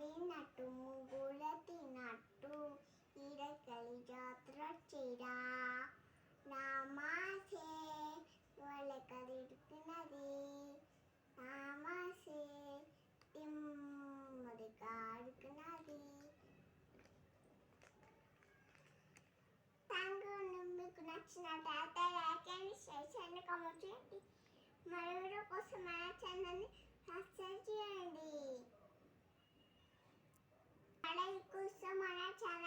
ఆడినట్టు ముగ్గుల తిన్నట్టు ఈడకలి జాతర చీరా నామాసే వాళ్ళక తిడుతున్నది నామాసే తిమ్మది కాడుకున్నది. మీకు నచ్చినట్లయితే లైక్ చేయండి, షేర్ చేయండి, కామెంట్ చేయండి. మరో కోసం మన ఛానల్ని సబ్స్క్రైబ్ చేయండి. కోసం మన ఛానల్